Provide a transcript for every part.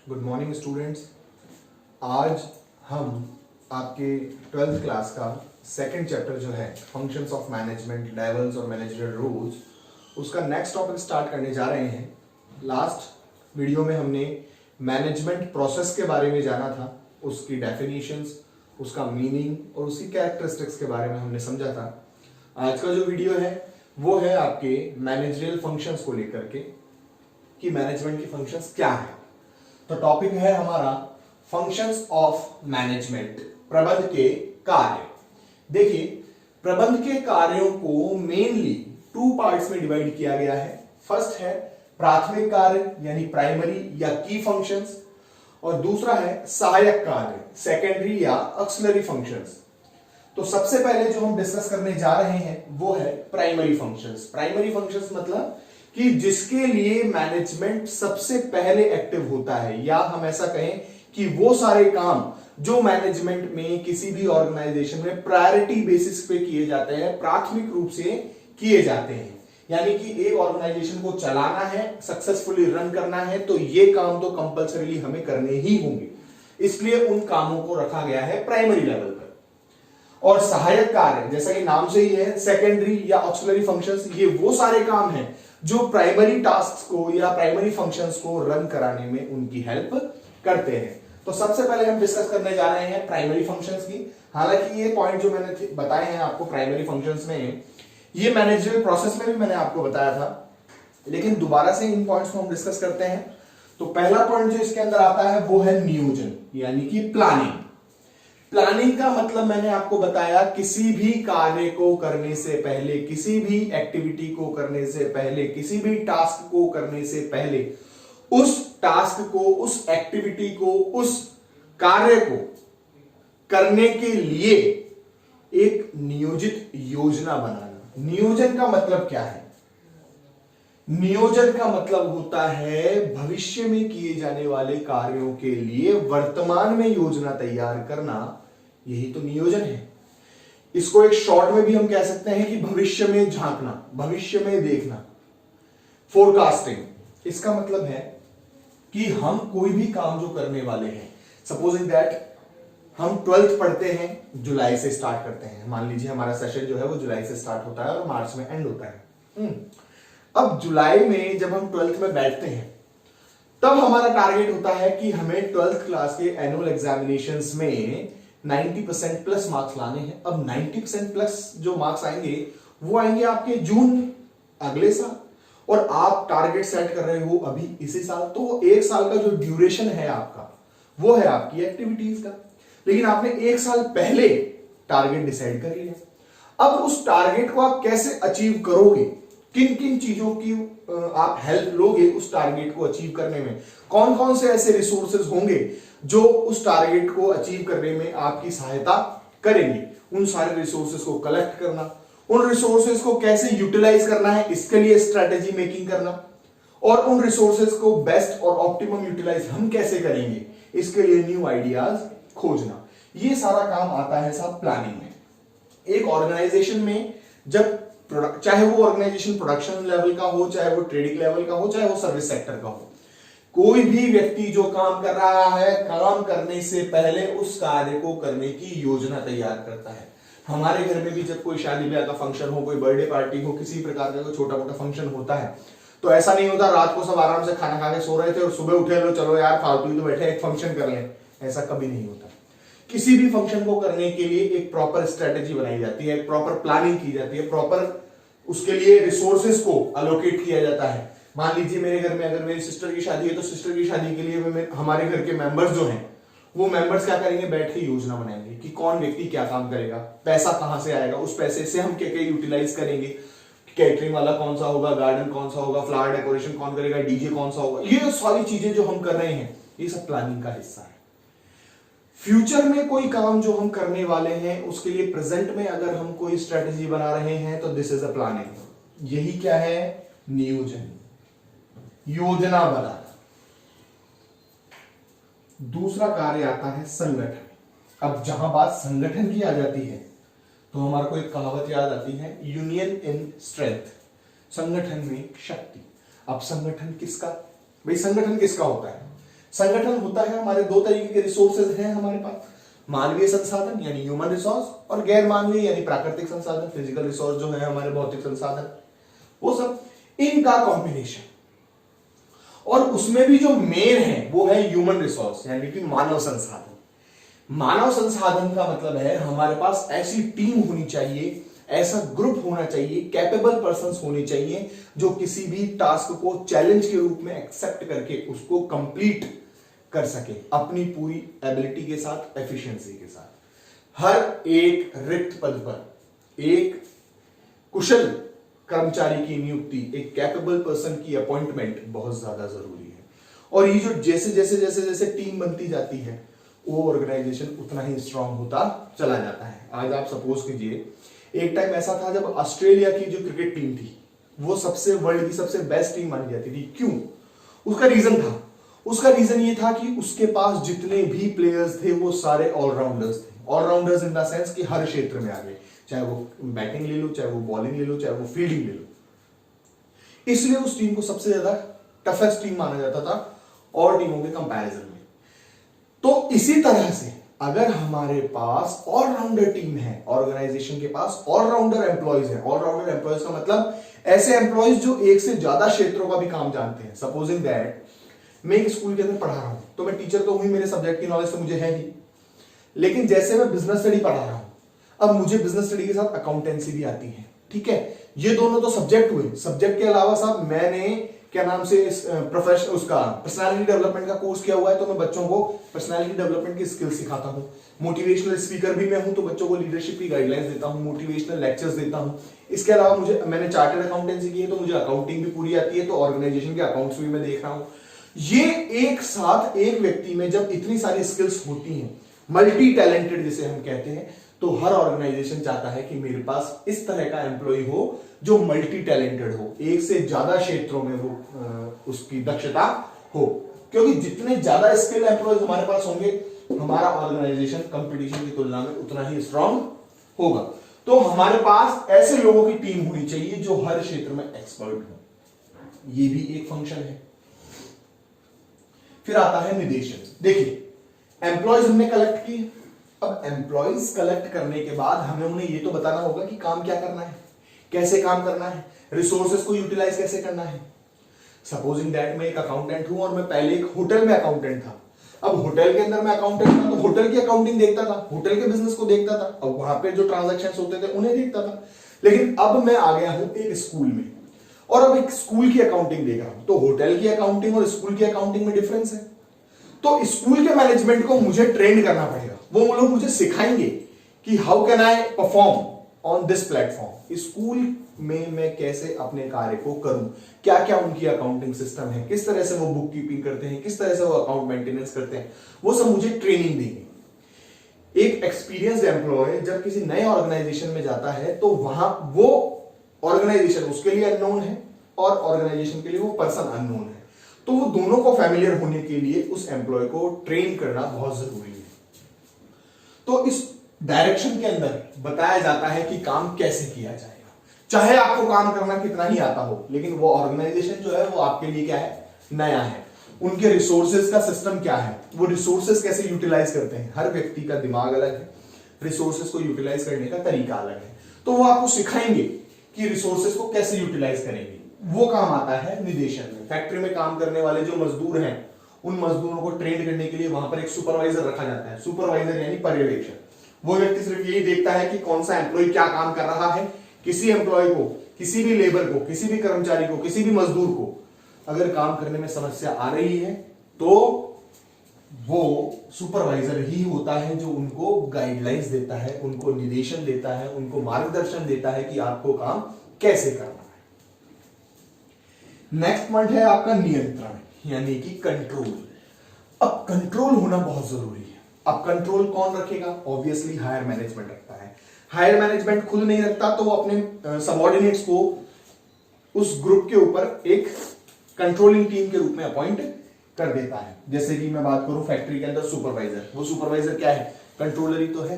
Good morning students. आज हम आपके 12th क्लास का सेकंड चैप्टर जो है फंक्शंस ऑफ मैनेजमेंट, लेवल्स और मैनेजरियल रूल्स, उसका नेक्स्ट टॉपिक स्टार्ट करने जा रहे हैं। लास्ट वीडियो में हमने मैनेजमेंट प्रोसेस के बारे में जाना था, उसकी डेफिनेशंस, उसका मीनिंग और उसकी कैरेक्टरिस्टिक्स के बारे में हमने समझा था। आज का जो वीडियो है वो है आपके मैनेजरियल फंक्शंस को लेकर के कि मैनेजमेंट की फंक्शंस क्या है। तो टॉपिक है हमारा फंक्शंस ऑफ मैनेजमेंट, प्रबंध के कार्य। देखिए, प्रबंध के कार्यों को मेनली 2 पार्ट्स में डिवाइड किया गया है। फर्स्ट है प्राथमिक कार्य यानी प्राइमरी या की फंक्शंस, और दूसरा है सहायक कार्य, सेकेंडरी या ऑक्सिलरी फंक्शंस। तो सबसे पहले जो हम डिस्कस करने जा रहे हैं वो है प्राइमरी फंक्शंस। प्राइमरी फंक्शंस मतलब कि जिसके लिए मैनेजमेंट सबसे पहले एक्टिव होता है, या हम ऐसा कहें कि वो सारे काम जो मैनेजमेंट में किसी भी ऑर्गेनाइजेशन में प्रायोरिटी बेसिस पे किए जाते हैं, प्राथमिक रूप से किए जाते हैं। यानी कि एक ऑर्गेनाइजेशन को चलाना है, सक्सेसफुली रन करना है, तो ये काम तो कंपल्सरीली हमें करने ही होंगे। इसलिए उन कामों को रखा गया है प्राइमरी लेवल पर। और सहायक कार्य, जैसा कि नाम से ही है, सेकेंडरी या ऑक्सिलरी फंक्शंस, ये वो सारे काम हैं जो प्राइमरी टास्क्स को या प्राइमरी फंक्शंस को रन कराने में उनकी हेल्प करते हैं। तो सबसे पहले हम डिस्कस करने जा रहे हैं प्राइमरी फंक्शंस की। हालांकि ये पॉइंट जो मैंने बताए हैं आपको प्राइमरी फंक्शंस में, ये मैनेजरियल प्रोसेस में भी मैंने आपको बताया था, लेकिन दोबारा से इन पॉइंट्स को हम डिस्कस करते हैं। तो पहला पॉइंट जो इसके अंदर आता है वो है नियोजन, यानी कि प्लानिंग। प्लानिंग का मतलब मैंने आपको बताया, किसी भी कार्य को करने से पहले, किसी भी एक्टिविटी को करने से पहले, किसी भी टास्क को करने से पहले, उस टास्क को, उस एक्टिविटी को, उस कार्य को करने के लिए एक नियोजित योजना बनाना। नियोजन का मतलब क्या है? नियोजन का मतलब होता है भविष्य में किए जाने वाले कार्यों के लिए वर्तमान में योजना तैयार करना। यही तो नियोजन है। इसको एक शॉर्ट में भी हम कह सकते हैं कि भविष्य में झांकना, भविष्य में देखना, फोरकास्टिंग। इसका मतलब है कि हम कोई भी काम जो करने वाले हैं, सपोजिंग दैट हम 12th पढ़ते हैं, जुलाई से स्टार्ट करते हैं। मान लीजिए हमारा सेशन जो है वो जुलाई से स्टार्ट होता है और मार्च में एंड होता है। अब जुलाई में जब हम 12th में बैठते हैं, तब हमारा टारगेट होता है कि हमें 12th क्लास के एनुअल एग्जामिनेशंस में 90% प्लस मार्क्स लाने हैं। अब 90% प्लस जो मार्क्स आएंगे वो आएंगे आपके जून में, अगले साल, और आप टारगेट सेट कर रहे हो अभी इसी साल। तो 1 साल का जो ड्यूरेशन है आपका, वो है आपकी एक्टिविटीज का। लेकिन आपने 1 साल पहले टारगेट डिसाइड कर लिया। अब उस टारगेट को आप कैसे अचीव करोगे, किन किन चीजों की आप हेल्प लोगे उस टारगेट को अचीव करने में, कौन कौन से ऐसे रिसोर्सेज होंगे जो उस टारगेट को अचीव करने में आपकी सहायता करेंगे, उन सारे रिसोर्सेज को कलेक्ट करना, उन रिसोर्सेज को कैसे यूटिलाइज करना है, इसके लिए स्ट्रेटेजी मेकिंग करना, और उन रिसोर्सेज को बेस्ट और ऑप्टिमम यूटिलाइज हम कैसे करेंगे, इसके लिए न्यू आइडियाज खोजना। ये सारा काम आता है साहब प्लानिंग में। एक ऑर्गेनाइजेशन में जब, चाहे वो ऑर्गेनाइजेशन प्रोडक्शन लेवल का हो, चाहे वो ट्रेडिंग लेवल का हो, चाहे वो सर्विस सेक्टर का हो, कोई भी व्यक्ति जो काम कर रहा है, काम करने से पहले उस कार्य को करने की योजना तैयार करता है। हमारे घर में भी जब कोई शादी ब्याह का फंक्शन हो, कोई बर्थडे पार्टी हो, किसी प्रकार का कोई छोटा मोटा फंक्शन होता है, तो ऐसा नहीं होता रात को सब आराम से खाना खा के सो रहे थे और सुबह उठे, लो चलो यार फालतू ही तो बैठे एक फंक्शन कर लें। ऐसा कभी नहीं होता। किसी भी फंक्शन को करने के लिए एक प्रॉपर स्ट्रेटेजी बनाई जाती है, एक प्रॉपर प्लानिंग की जाती है, प्रॉपर उसके लिए रिसोर्सेज को अलोकेट किया जाता है। मान लीजिए मेरे घर में अगर मेरी सिस्टर की शादी है, तो सिस्टर की शादी के लिए हमारे घर के मेंबर्स जो हैं, वो मेंबर्स क्या करेंगे, बैठ के योजना बनाएंगे कि कौन व्यक्ति क्या काम करेगा, पैसा कहां से आएगा, उस पैसे से हम क्या क्या यूटिलाइज करेंगे, कैटरिंग वाला कौन सा होगा, गार्डन कौन सा होगा, फ्लावर डेकोरेशन कौन करेगा, डीजे कौन सा होगा। ये सारी चीजें जो हम कर रहे हैं, ये सब प्लानिंग का हिस्सा है। फ्यूचर में कोई काम जो हम करने वाले हैं, उसके लिए प्रेजेंट में अगर हम कोई स्ट्रेटेजी बना रहे हैं, तो दिस इज अ प्लानिंग। यही क्या है, नियोजन, योजना बनाना। दूसरा कार्य आता है संगठन। अब जहां बात संगठन की आ जाती है, तो हमारे को एक कहावत याद आती है, यूनियन इन स्ट्रेंथ, संगठन में शक्ति। अब संगठन किसका, भाई संगठन किसका होता है? संगठन होता है, हमारे दो तरीके के रिसोर्सेज हैं हमारे पास, मानवीय संसाधन यानी ह्यूमन रिसोर्स, और गैर मानवीय यानी प्राकृतिक संसाधन, फिजिकल रिसोर्स जो है हमारे भौतिक संसाधन, वो सब, इनका कॉम्बिनेशन। और उसमें भी जो मेन है वो है ह्यूमन रिसोर्स यानी कि मानव संसाधन। मानव संसाधन का मतलब है हमारे पास ऐसी टीम होनी चाहिए, ऐसा ग्रुप होना चाहिए, कैपेबल पर्संस होने चाहिए जो किसी भी टास्क को चैलेंज के रूप में एक्सेप्ट करके उसको कंप्लीट कर सके अपनी पूरी एबिलिटी के साथ, एफिशिएंसी के साथ। हर एक रिक्त पद पर एक कुशल कर्मचारी की नियुक्ति, एक कैपेबल पर्सन की अपॉइंटमेंट बहुत ज्यादा जरूरी है। और ये जो जैसे जैसे जैसे जैसे टीम बनती जाती है वो ऑर्गेनाइजेशन उतना ही स्ट्रांग होता चला जाता है। आज आप सपोज कीजिए, एक टाइम ऐसा था जब ऑस्ट्रेलिया की जो क्रिकेट टीम थी वो सबसे वर्ल्ड की सबसे बेस्ट टीम मानी जाती थी। क्यों? उसका रीजन ये था कि उसके पास जितने भी प्लेयर्स थे वो सारे ऑलराउंडर्स थे। ऑलराउंडर्स इन द सेंस कि हर क्षेत्र में आ गए, चाहे वो बैटिंग ले लो, चाहे वो बॉलिंग ले लो, चाहे वो फील्डिंग ले लो। इसलिए उस टीम को सबसे ज्यादा टफेस्ट टीम माना जाता था और टीमों के कंपैरिजन में। तो इसी तरह से अगर हमारे पास ऑलराउंडर टीम है, ऑर्गेनाइजेशन के पास ऑलराउंडर एम्प्लॉयज है। ऑलराउंडर एम्प्लॉयज का मतलब ऐसे एम्प्लॉयज जो एक से ज्यादा क्षेत्रों का भी काम जानते हैं। सपोजिंग दैट मैं एक स्कूल के अंदर पढ़ा रहा हूं, तो मैं टीचर तो हुई, मेरे सब्जेक्ट की नॉलेज तो मुझे है ही, लेकिन जैसे मैं बिजनेस स्टडी पढ़ा रहा हूं, अब मुझे बिजनेस स्टडी के साथ अकाउंटेंसी भी आती है। ठीक है, ये दोनों तो सब्जेक्ट हुए। सब्जेक्ट के अलावा साहब मैंने क्या नाम से प्रोफेशनल उसका पर्सनालिटी डेवलपमेंट का कोर्स किया हुआ है, तो मैं बच्चों को पर्सनालिटी डेवलपमेंट की स्किल्स सिखाता हूं। मोटिवेशनल स्पीकर भी मैं हूं, तो बच्चों को लीडरशिप की गाइडलाइंस देता हूं, मोटिवेशनल लेक्चर्स देता हूं। इसके अलावा मैंने चार्टर्ड अकाउंटेंसी की है, तो मुझे अकाउंटिंग भी पूरी आती है, तो ऑर्गेनाइजेशन के अकाउंट्स भी मैं देख रहा हूं। ये एक साथ एक व्यक्ति में जब इतनी सारी स्किल्स होती हैं, मल्टी टैलेंटेड जिसे हम कहते हैं, तो हर ऑर्गेनाइजेशन चाहता है कि मेरे पास इस तरह का एम्प्लॉय हो जो मल्टी टैलेंटेड हो, एक से ज्यादा क्षेत्रों में वो उसकी दक्षता हो। क्योंकि जितने ज्यादा स्किल एम्प्लॉयज हमारे पास होंगे, हमारा ऑर्गेनाइजेशन कंपटीशन की तुलना में उतना ही स्ट्रांग होगा। तो हमारे पास ऐसे लोगों की टीम होनी चाहिए जो हर क्षेत्र में एक्सपर्ट हो। ये भी एक फंक्शन है। फिर आता है निदेशन। देखिए, एम्प्लॉयज हमने कलेक्ट किए। अब एम्प्लॉयज कलेक्ट करने के बाद हमें उन्हें ये तो बताना होगा कि काम क्या करना है, कैसे काम करना है, रिसोर्सेज को यूटिलाइज कैसे करना है। सपोजिंग दैट मैं एक अकाउंटेंट हूं और मैं पहले एक होटल में अकाउंटेंट था। अब होटल के अंदर मैं अकाउंटेंट था, तो होटल की अकाउंटिंग देखता था, होटल के बिजनेस को देखता था, अब वहां पे जो ट्रांजैक्शंस होते थे उन्हें देखता था। लेकिन अब मैं आ गया हूं एक स्कूल में और अब एक स्कूल की अकाउंटिंग देख रहा हूं। तो होटल की अकाउंटिंग और स्कूल की अकाउंटिंग में डिफरेंस है। तो स्कूल के मैनेजमेंट को मुझे ट्रेन करना पड़ेगा। वो लोग मुझे सिखाएंगे कि how can I perform on this platform. School में मैं कैसे अपने कार्य को करूं, क्या क्या उनकी अकाउंटिंग सिस्टम है, किस तरह से वो बुक कीपिंग करते हैं, किस तरह से वो अकाउंट मेंटेनेंस करते हैं, वो सब मुझे ट्रेनिंग देंगे। एक एक्सपीरियंस्ड एम्प्लॉय जब किसी नए ऑर्गेनाइजेशन में जाता है तो वहां वो ऑर्गेनाइजेशन उसके लिए अननोन है और ऑर्गेनाइजेशन के लिए वो पर्सन अननोन है। तो वो दोनों को फैमिलियर होने के लिए उस एम्प्लॉय को ट्रेन करना बहुत जरूरी है। तो इस डायरेक्शन के अंदर बताया जाता है कि काम कैसे किया जाएगा। चाहे आपको काम करना कितना ही आता हो, लेकिन वो ऑर्गेनाइजेशन जो है वो आपके लिए क्या है, नया है। उनके रिसोर्सेज का सिस्टम क्या है, वो रिसोर्सेज कैसे यूटिलाइज करते हैं। हर व्यक्ति का दिमाग अलग है, रिसोर्सेज को यूटिलाइज करने का तरीका अलग है। तो वो आपको सिखाएंगे कि रिसोर्सेज को कैसे यूटिलाइज करेंगे। वो काम आता है निदेशन में। फैक्ट्री में काम करने वाले जो मजदूर हैं, उन मजदूरों को ट्रेन करने के लिए वहां पर एक सुपरवाइजर रखा जाता है। सुपरवाइजर यानी पर्यवेक्षक। वो व्यक्ति सिर्फ यही देखता है कि कौन सा एम्प्लॉय क्या काम कर रहा है। किसी एम्प्लॉय को, किसी भी लेबर को, किसी भी कर्मचारी को, किसी भी मजदूर को अगर काम करने में समस्या आ रही है तो वो सुपरवाइजर ही होता है जो उनको गाइडलाइंस देता है, उनको निर्देशन देता है, उनको मार्गदर्शन देता है कि आपको काम कैसे करना है। नेक्स्ट पॉइंट है आपका नियंत्रण यानी कि कंट्रोल। अब कंट्रोल होना बहुत जरूरी है। अब कंट्रोल कौन रखेगा? ऑब्वियसली हायर मैनेजमेंट रखता है। हायर मैनेजमेंट खुद नहीं रखता तो वो अपने सबऑर्डिनेट्स को उस ग्रुप के ऊपर एक कंट्रोलिंग टीम के रूप में अपॉइंट कर देता है। जैसे कि मैं बात करूं फैक्ट्री के अंदर सुपरवाइजर, वो सुपरवाइजर क्या है? कंट्रोलर ही तो है।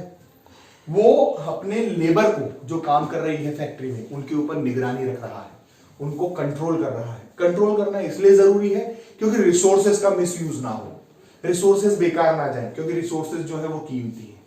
वो अपने लेबर को जो काम कर रही है फैक्ट्री में, उनके ऊपर निगरानी रख रहा है, उनको कंट्रोल कर रहा है। कंट्रोल करना इसलिए जरूरी है क्योंकि रिसोर्सेज का मिसयूज ना हो, रिसोर्सेज बेकार ना जाए, क्योंकि रिसोर्सेज जो है वो कीमती है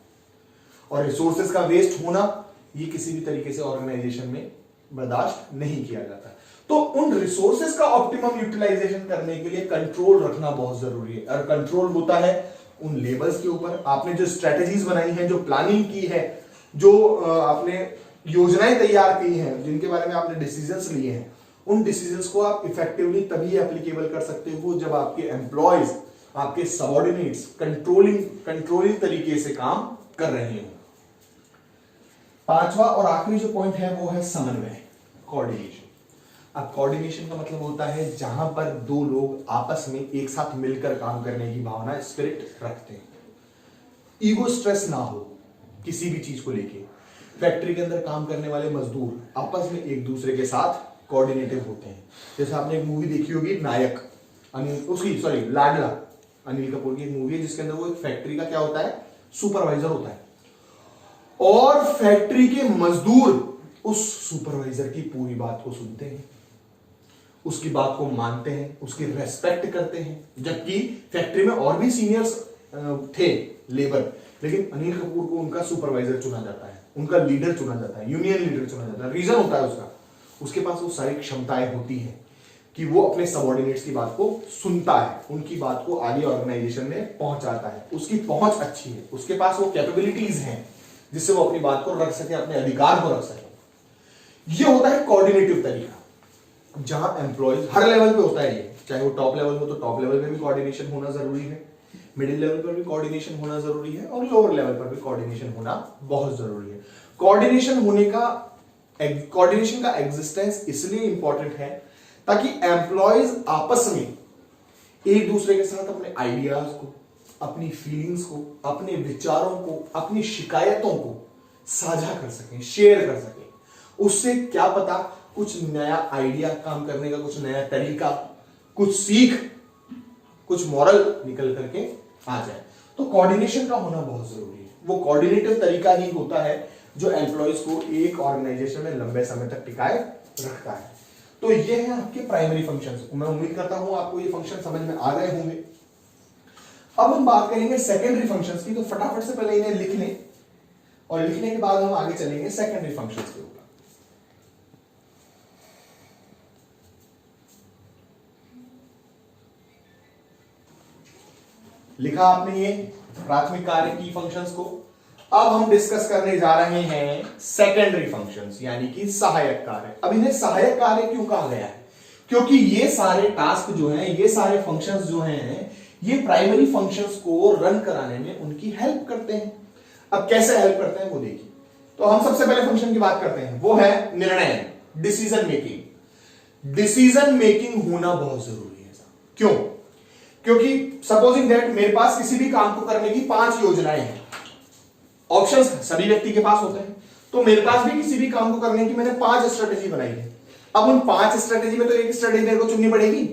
और रिसोर्सेज का वेस्ट होना ये किसी भी तरीके से ऑर्गेनाइजेशन में बर्दाश्त नहीं किया जाता। तो उन रिसोर्सेज का ऑप्टिमम यूटिलाइजेशन करने के लिए कंट्रोल रखना बहुत जरूरी है और कंट्रोल होता है उन लेवल्स के ऊपर। आपने जो स्ट्रेटेजीज बनाई है, जो प्लानिंग की है, जो आपने योजनाएं तैयार की हैं, जिनके बारे में आपने डिसीजंस लिए हैं, उन डिसीजंस को आप इफेक्टिवली तभी एप्लीकेबल कर सकते हो जब आपके एम्प्लॉयज, आपके सबऑर्डिनेट्स कंट्रोलिंग तरीके से काम कर रहे हो। पांचवा और आखिरी जो पॉइंट है वो है समन्वय, कोऑर्डिनेशन। अब कोऑर्डिनेशन का मतलब होता है जहां पर दो लोग आपस में एक साथ मिलकर काम करने की भावना, स्पिरिट रखते हैं, ईगो स्ट्रेस ना हो किसी भी चीज को लेके। फैक्ट्री के अंदर काम करने वाले मजदूर आपस में एक दूसरे के साथ कोऑर्डिनेटिव होते हैं। जैसे आपने एक मूवी देखी होगी नायक, लाडला, अनिल कपूर की एक मूवी है जिसके अंदर वो एक फैक्ट्री का क्या होता है, सुपरवाइजर होता है और फैक्ट्री के मजदूर उस सुपरवाइजर की पूरी बात को सुनते हैं, उसकी बात को मानते हैं, उसकी रेस्पेक्ट करते हैं। जबकि फैक्ट्री में और भी सीनियर्स थे लेबर, लेकिन अनिल कपूर को उनका सुपरवाइजर चुना जाता है, उनका लीडर चुना जाता है, यूनियन लीडर चुना जाता है। रीजन होता है उसके पास वो सारी क्षमताएं होती हैं कि वो अपने सबऑर्डिनेट्स की बात को सुनता है, उनकी बात को आगे ऑर्गेनाइजेशन में पहुंचाता है, उसकी पहुंच अच्छी है, उसके पास वो कैपेबिलिटीज हैं जिससे वो अपनी बात को रख सके, अपने अधिकार को रख सके। ये होता है कोऑर्डिनेटिव तरीका, जहां एम्प्लॉयज हर लेवल पे होता है ये, चाहे वो टॉप लेवल हो तो टॉप लेवल पे भी कोऑर्डिनेशन होना जरूरी है, मिडिल लेवल पर भी कोऑर्डिनेशन होना जरूरी है और लोअर लेवल पर भी कोऑर्डिनेशन होना बहुत जरूरी है। कोऑर्डिनेशन का एग्जिस्टेंस इसलिए इंपॉर्टेंट है ताकि एम्प्लॉयज आपस में एक दूसरे के साथ अपने आइडियाज को, अपनी फीलिंग्स को, अपने विचारों को, अपनी शिकायतों को साझा कर सकें, शेयर कर सकें। उससे क्या पता कुछ नया आइडिया काम करने का, कुछ नया तरीका, कुछ सीख, कुछ मॉरल निकल करके आ जाए। तो कोऑर्डिनेशन का होना बहुत जरूरी है। वो कोऑर्डिनेटिव तरीका ही होता है जो एम्प्लॉयज को एक ऑर्गेनाइजेशन में लंबे समय तक टिकाए रखता है। तो ये है आपके प्राइमरी फंक्शंस। मैं उम्मीद करता हूं आपको ये फंक्शन समझ में आ गए होंगे। अब हम बात करेंगे सेकेंडरी फंक्शंस की, तो फटाफट से पहले इन्हें लिख लें और लिखने के बाद हम आगे चलेंगे सेकेंडरी फंक्शंस के ऊपर। लिखा आपने ये प्राथमिक कार्य की फंक्शंस को। अब हम डिस्कस करने जा रहे हैं सेकेंडरी फंक्शंस यानी कि सहायक कार्य। अब इन्हें सहायक कार्य क्यों कहा गया है? क्योंकि ये सारे टास्क जो हैं, ये सारे फंक्शंस जो हैं, ये प्राइमरी फंक्शंस को रन कराने में उनकी हेल्प करते हैं। अब कैसे हेल्प करते हैं वो देखिए। तो हम सबसे पहले फंक्शन की बात करते हैं, वो है निर्णय, डिसीजन मेकिंग। डिसीजन मेकिंग होना बहुत जरूरी है। क्यों? क्योंकि सपोजिंग दैट मेरे पास किसी भी काम को करने की 5 योजनाएं हैं। ऑप्शंस सभी व्यक्ति के पास होते हैं, तो मेरे पास भी किसी भी काम को करने की मैंने 5 स्ट्रेटेजी बनाई है। अब उन 5 स्ट्रेटेजी में तो एक स्ट्रेटेजी मेरे को चुननी पड़ेगी,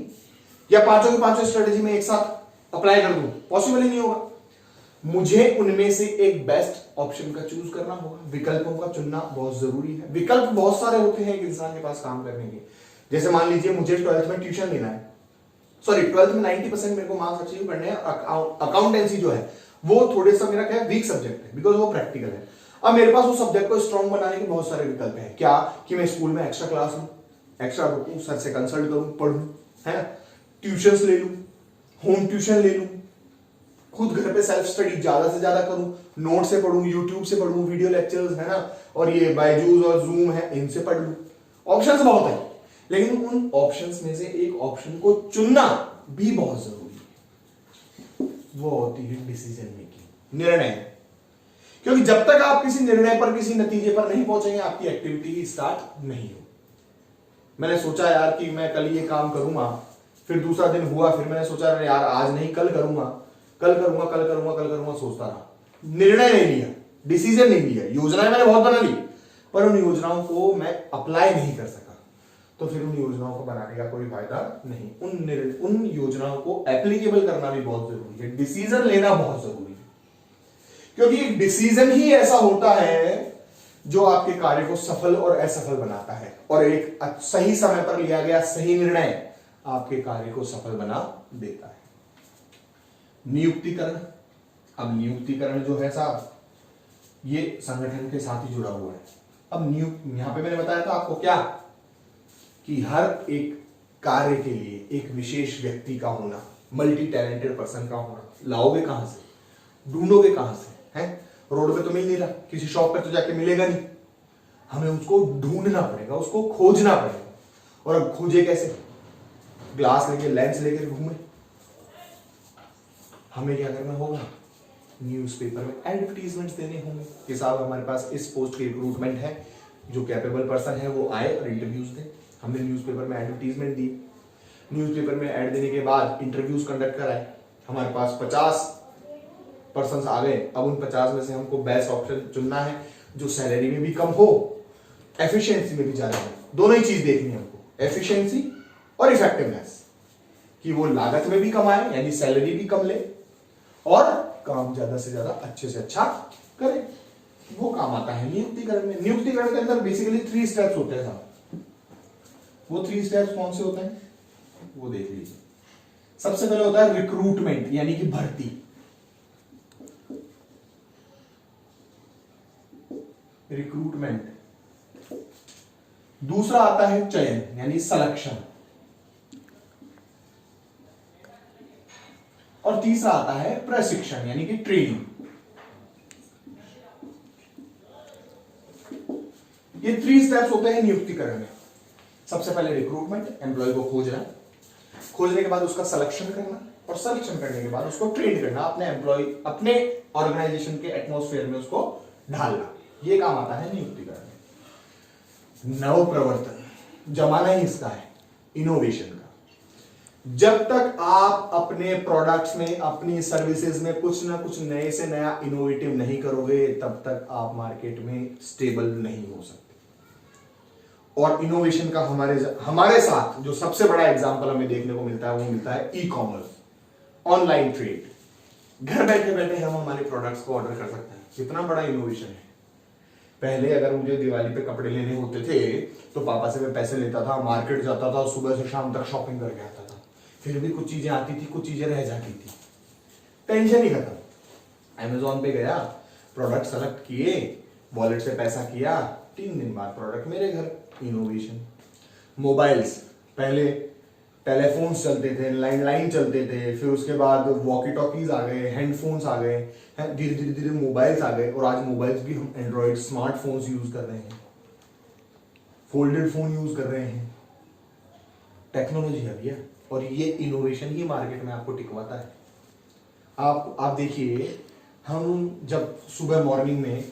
या पांचों की पांचों स्ट्रेटेजी में एक साथ अप्लाई कर दूं, पॉसिबल ही नहीं होगा। मुझे उनमें से एक बेस्ट ऑप्शन का चूज करना होगा। विकल्पों का चुनना बहुत जरूरी है। विकल्प बहुत सारे होते हैं एक इंसान के पास काम करने के। जैसे मान लीजिए मुझे 12th में ट्यूशन लेना है, 12th में 90% मेरे को मार्क्स अचीव करने हैं। अकाउंटेंसी जो है वो थोड़े सा मेरा क्या है, वीक सब्जेक्ट है, बिकॉज वो प्रैक्टिकल है। अब मेरे पास उस सब्जेक्ट को स्ट्रॉन्ग बनाने के बहुत सारे विकल्प हैं। क्या कि मैं स्कूल में एक्स्ट्रा क्लास लूं, एक्स्ट्रा रुकूं, सर से कंसल्ट करूं, पढ़ूं, है ना, ट्यूशंस ले लूं, होम ट्यूशन ले लूं, खुद घर पे सेल्फ स्टडी ज्यादा से ज्यादा करूं, नोट से पढ़ूं, यूट्यूब से पढ़ूं, वीडियो लेक्चर्स है ना, और ये बायजूस और जूम है, इनसे पढ़ लूं। ऑप्शंस बहुत है, लेकिन उन ऑप्शंस में से एक ऑप्शन को चुनना भी बहुत जरूरी है। वो होती है डिसीजन मेकिंग, निर्णय। क्योंकि जब तक आप किसी निर्णय पर, किसी नतीजे पर नहीं पहुंचेंगे, आपकी एक्टिविटी ही स्टार्ट नहीं हो। मैंने सोचा यार कि मैं कल ये काम करूंगा, फिर दूसरा दिन हुआ, फिर मैंने सोचा यार आज नहीं कल करूंगा, कल करूंगा, कल करूंगा, कल करूंगा, सोचता रहा, निर्णय नहीं लिया, डिसीजन नहीं लिया। योजनाएं मैंने बहुत बना ली, पर उन योजनाओं को मैं अप्लाई नहीं कर सका, तो फिर उन योजनाओं को बनाने का कोई फायदा नहीं। उन योजनाओं को एप्लीकेबल करना भी बहुत जरूरी है। डिसीजन लेना बहुत जरूरी है, क्योंकि एक डिसीजन ही ऐसा होता है जो आपके कार्य को सफल और असफल बनाता है। और एक सही समय पर लिया गया सही निर्णय आपके कार्य को सफल बना देता है। नियुक्तिकरण, अब नियुक्तिकरण जो है साहब ये संगठन के साथ ही जुड़ा हुआ है। अब यहां पे मैंने बताया था आपको क्या कि हर एक कार्य के लिए एक विशेष व्यक्ति का होना, मल्टी टैलेंटेड पर्सन का होना, लाओगे कहां से, ढूंढोगे कहां से, हैं? रोड पे तो मिल नहीं रहा, किसी शॉप पे तो जाके मिलेगा नहीं, हमें उसको ढूंढना पड़ेगा, उसको खोजना पड़ेगा। और अब खोजे कैसे? ग्लास लेके, लेंस लेके घूमे। हमें क्या करना होगा? न्यूज़पेपर में एडवर्टीजमेंट्स देने होंगे कि साहब हमारे पास इस पोस्ट की रिक्रूटमेंट है, जो कैपेबल पर्सन है वो आए और इंटरव्यूज दे। हमने न्यूज़पेपर में एडवर्टीजमेंट दी, न्यूज़पेपर में ऐड देने के बाद इंटरव्यूज कंडक्ट कराए, हमारे पास 50 पर्सन आ गए। अब उन 50 में से हमको बेस्ट ऑप्शन चुनना है जो सैलरी में भी कम हो, एफिशिएंसी में भी ज्यादा हो। दोनों ही चीज देखनी है हमको, एफिशिएंसी और इफेक्टिवनेस, कि वो लागत में भी कमाए यानी सैलरी भी कम ले और काम ज्यादा से ज्यादा अच्छे से अच्छा करे। वो काम आता है नियुक्तिकरण में। नियुक्तिकरण के अंदर बेसिकली 3 स्टेप्स होते हैं साहब। वो 3 स्टेप्स कौन से होते हैं वो देख लीजिए। सबसे पहले होता है रिक्रूटमेंट यानी कि भर्ती, रिक्रूटमेंट। दूसरा आता है चयन यानी सिलेक्शन, और तीसरा आता है प्रशिक्षण यानी कि ट्रेनिंग। ये 3 स्टेप्स होते हैं नियुक्तिकरण में। सबसे पहले रिक्रूटमेंट, एम्प्लॉय को खोजना, खोजने के बाद उसका सिलेक्शन करना, और सिलेक्शन करने के बाद उसको ट्रेन करना, अपने एम्प्लॉय, अपने ऑर्गेनाइजेशन के एटमॉस्फेयर में उसको ढालना। ये काम आता है नियुक्तिकरण में। नव प्रवर्तन, जमाना ही इसका है इनोवेशन का। जब तक आप अपने प्रोडक्ट्स में, अपनी सर्विसेज में कुछ ना कुछ नए से नया इनोवेटिव नहीं करोगे, तब तक आप मार्केट में स्टेबल नहीं हो सकते। और इनोवेशन का हमारे साथ जो सबसे बड़ा एग्जांपल हमें देखने को मिलता है वो मिलता है ई कॉमर्स, ऑनलाइन ट्रेड। घर बैठे बैठे हम हमारे प्रोडक्ट्स को ऑर्डर कर सकते हैं। कितना बड़ा इनोवेशन है। पहले अगर मुझे दिवाली पे कपड़े लेने होते थे तो पापा से मैं पैसे लेता था, मार्केट जाता था, सुबह से शाम तक शॉपिंग करके आता था, फिर भी कुछ चीजें आती थी, कुछ चीजें रह जाती थी, टेंशन ही खत्म। अमेजोन पे गया, प्रोडक्ट सेलेक्ट किए, वॉलेट से पैसा किया, 3 दिन बाद प्रोडक्ट मेरे घर। इनोवेशन। मोबाइल्स, पहले टेलीफोन्स चलते थे, लैंडलाइन चलते थे, फिर उसके बाद वॉकी टॉकीज आ गए, हैंडफोन्स आ गए, धीरे धीरे धीरे मोबाइल्स आ गए, और आज मोबाइल्स भी हम एंड्रॉइड स्मार्टफोन्स यूज कर रहे हैं, फोल्डेड फोन यूज कर रहे हैं। टेक्नोलॉजी है भैया, और ये इनोवेशन ही मार्केट में आपको टिकवाता है। आप देखिए, हम जब सुबह मॉर्निंग में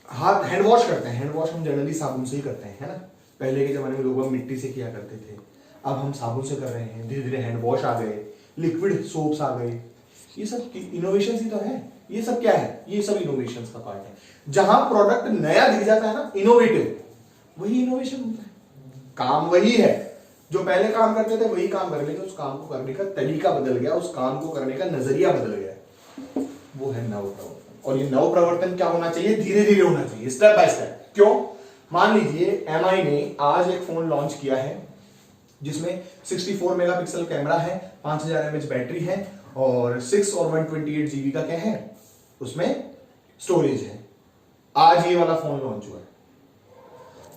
हाथ हैंड वॉश करते हैं, हैंड वॉश हम जनरली साबुन से ही करते हैं, है ना। पहले के जमाने में लोग मिट्टी से किया करते थे, अब हम साबुन से कर रहे हैं। धीरे धीरे हैंड वॉश आ गए, लिक्विड सोप्स आ गए। ये सब इनोवेशन ही तो है। ये सब क्या है? ये सब इनोवेशन का पार्ट है। जहां प्रोडक्ट नया दिख जाता है ना, इनोवेटिव, वही इनोवेशन होता है। काम वही है, जो पहले काम करते थे वही काम कर लेंगे, उस काम को करने का तरीका बदल गया, उस काम को करने का नजरिया बदल गया, वो है नव प्रवर्तन। और ये नव प्रवर्तन क्या होना चाहिए? धीरे धीरे होना चाहिए, स्टेप बाय स्टेप। क्यों? मान लीजिए एमआई ने आज एक फोन लॉन्च किया है जिसमें 64 मेगापिक्सल कैमरा है, 5000 mAh बैटरी है, और 6 और 128 GB का क्या है उसमें स्टोरेज है। आज ये वाला फोन लॉन्च हुआ है,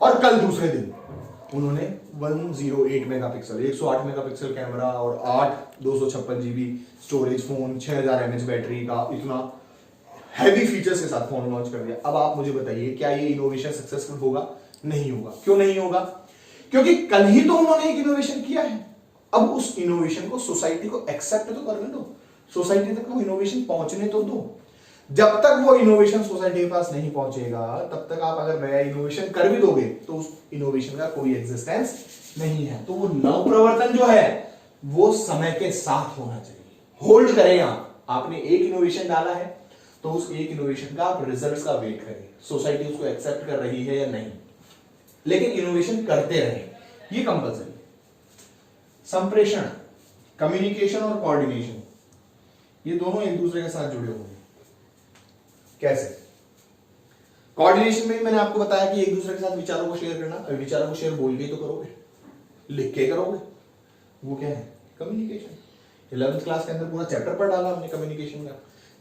और कल दूसरे दिन उन्होंने 108 मेगापिक्सल, 108 मेगापिक्सल कैमरा और 8 256 GB storage phone, 6000 mAh battery का इतना हैवी फीचर्स के साथ फोन लॉन्च कर दिया। अब आप मुझे बताइए, क्या ये इनोवेशन सक्सेसफुल होगा? नहीं होगा। क्यों नहीं होगा? क्योंकि कल ही तो उन्होंने एक इनोवेशन किया है। अब उस इनोवेशन को सोसाइटी को एक्सेप्ट तो करने दो, सोसाइटी तक वो इनोवेशन पहुंचने तो दो। जब तक वो इनोवेशन सोसाइटी के पास नहीं पहुंचेगा, तब तक आप अगर नया इनोवेशन कर भी दोगे तो उस इनोवेशन का कोई एग्जिस्टेंस नहीं है। तो वो नव प्रवर्तन जो है वो समय के साथ होना चाहिए, होल्ड करेगा। आपने एक इनोवेशन डाला है तो उस एक इनोवेशन का आप रिजल्ट्स का वेट करें, सोसाइटी उसको एक्सेप्ट कर रही है या नहीं, लेकिन इनोवेशन करते रहे, ये कंपल्सरी। संप्रेषण, कम्युनिकेशन और कोऑर्डिनेशन, ये दोनों एक दूसरे के साथ जुड़े हुए हैं। कैसे? कोऑर्डिनेशन में मैंने आपको बताया कि एक दूसरे के साथ विचारों को शेयर करना। विचारों को शेयर बोल के तो करोगे, लिख के करोगे, वो क्या है? कम्युनिकेशन। 11th क्लास के अंदर पूरा चैप्टर पढ़ डाला हमने कम्युनिकेशन का,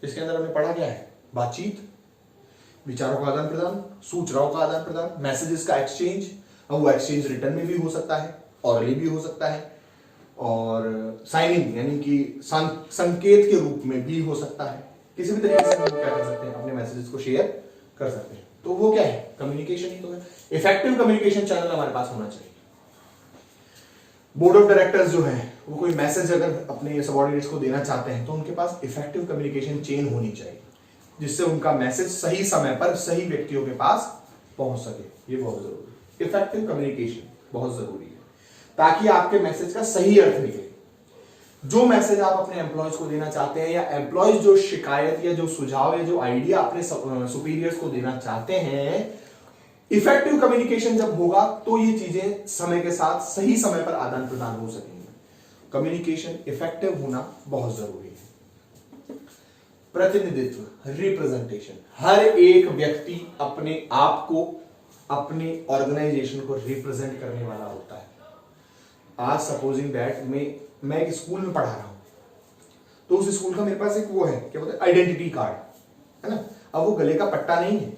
जिसके अंदर हमने पढ़ा क्या है? बातचीत, विचारों का आदान प्रदान, सूचनाओं का आदान प्रदान, मैसेजेस का एक्सचेंज। अब वो एक्सचेंज रिटर्न में भी हो सकता है, ऑरली भी हो सकता है, और साइनिंग यानी कि संकेत के रूप में भी हो सकता है। किसी भी तरीके से हम क्या कर सकते हैं? अपने मैसेजेस को शेयर कर सकते हैं। तो वो क्या है? कम्युनिकेशन ही तो है। इफेक्टिव कम्युनिकेशन चैनल हमारे पास होना चाहिए। बोर्ड ऑफ डायरेक्टर्स जो है वो कोई मैसेज अगर अपने सबऑर्डिनेट्स को देना चाहते हैं तो उनके पास इफेक्टिव कम्युनिकेशन चेन होनी चाहिए, जिससे उनका मैसेज सही समय पर सही व्यक्तियों के पास पहुंच सके। ये बहुत जरूरी है। इफेक्टिव कम्युनिकेशन बहुत जरूरी है ताकि आपके मैसेज का सही अर्थ निकले। जो मैसेज आप अपने एम्प्लॉयज को देना चाहते हैं, या एम्प्लॉयज जो शिकायत या जो सुझाव या जो आइडिया अपने सुपीरियर्स को देना चाहते हैं, इफेक्टिव कम्युनिकेशन जब होगा तो ये चीजें समय के साथ सही समय पर आदान प्रदान हो सकेंगे। कम्युनिकेशन इफेक्टिव होना बहुत जरूरी है। प्रतिनिधित्व, रिप्रेजेंटेशन, हर एक व्यक्ति अपने आप को, अपने ऑर्गेनाइजेशन को रिप्रेजेंट करने वाला होता है। आज सपोजिंग दैट मैं एक स्कूल में पढ़ा रहा हूं, तो उस स्कूल का मेरे पास एक वो है, क्या बोलते हैं, आइडेंटिटी कार्ड, है ना। अब वो गले का पट्टा नहीं है,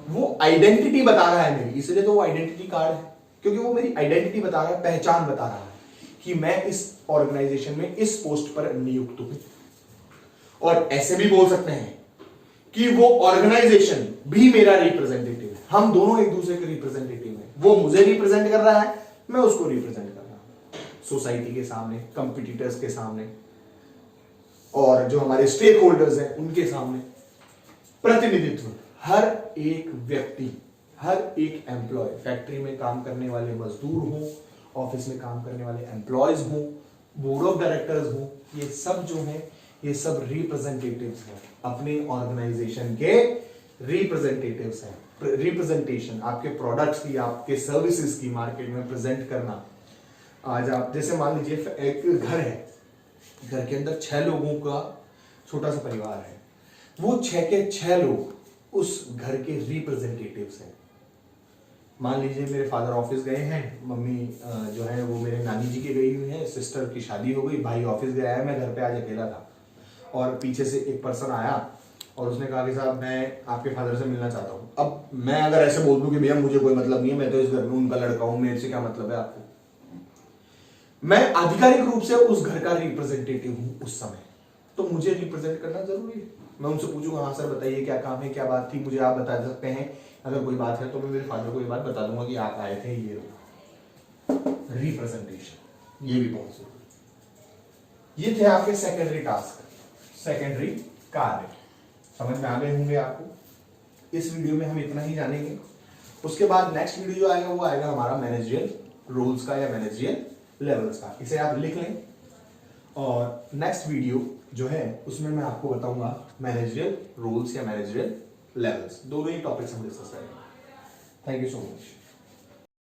वो आइडेंटिटी बता रहा है मेरी, इसलिए तो वो आइडेंटिटी कार्ड है, क्योंकि वो मेरी आइडेंटिटी बता रहा है, पहचान बता रहा है कि मैं इस ऑर्गेनाइजेशन में इस पोस्ट पर नियुक्त हूं। और ऐसे भी बोल सकते हैं कि वो ऑर्गेनाइजेशन भी मेरा रिप्रेजेंटेटिव है, हम दोनों एक दूसरे के रिप्रेजेंटेटिव हैं। वो मुझे रिप्रेजेंट कर रहा है, मैं उसको रिप्रेजेंट कर रहा हूं, सोसाइटी के सामने, कंपटीटर्स के सामने, और जो हमारे स्टेक होल्डर्स हैं उनके सामने। प्रतिनिधित्व, हर एक व्यक्ति, हर एक एम्प्लॉय, फैक्ट्री में काम करने वाले मजदूर हों, ऑफिस में काम करने वाले एम्प्लॉयज हों, बोर्ड ऑफ डायरेक्टर्स हों, ये सब जो है ये सब रिप्रेजेंटेटिव्स हैं, अपने ऑर्गेनाइजेशन के रिप्रेजेंटेटिव्स हैं। रिप्रेजेंटेशन आपके प्रोडक्ट्स की, आपके सर्विसेज की मार्केट में प्रेजेंट करना। आज आप जैसे मान लीजिए एक घर है, घर के अंदर 6 लोगों का छोटा सा परिवार है, वो 6 के 6 लोग उस घर के रिप्रेजेंटेटिव्स हैं। मान लीजिए मेरे फादर ऑफिस गए हैं, मम्मी जो है वो मेरे नानी जी के गई हुई है, सिस्टर की शादी हो गई, भाई ऑफिस गया है, मैं घर पे आज अकेला था, और पीछे से एक पर्सन आया और उसने कहा कि साहब मैं आपके फादर से मिलना चाहता हूँ। अब मैं अगर ऐसे बोल दूं कि भैया मुझे कोई मतलब नहीं है, मैं तो इस घर में उनका लड़का हूं, मेरे से क्या मतलब है आपको, मैं आधिकारिक रूप से उस घर का रिप्रेजेंटेटिव हूं उस समय, तो मुझे रिप्रेजेंट करना जरूरी है। मैं उनसे पूछूंगा, हाँ सर बताइए क्या काम है, क्या बात थी, मुझे आप बता सकते हैं। अगर कोई बात है तो मैं मेरे फादर को ये बात बता दूंगा कि आप आए थे, ये रिप्रेजेंटेशन, ये भी बहुत जरूरी। ये थे आपके सेकेंडरी टास्क, सेकेंडरी कार्य। समझ में आ गए होंगे आपको। इस वीडियो में हम इतना ही जानेंगे। उसके बाद नेक्स्ट वीडियो जो आएगा वो आएगा हमारा मैनेजरियल रोल्स का या मैनेजरियल लेवल्स का। इसे आप लिख लें, और नेक्स्ट वीडियो जो है उसमें मैं आपको बताऊंगा मैनेजरियल रोल्स या मैनेजरियल लेवल्स। दोनों ही टॉपिक्स हम डिस्कस करेंगे। Thank you so much.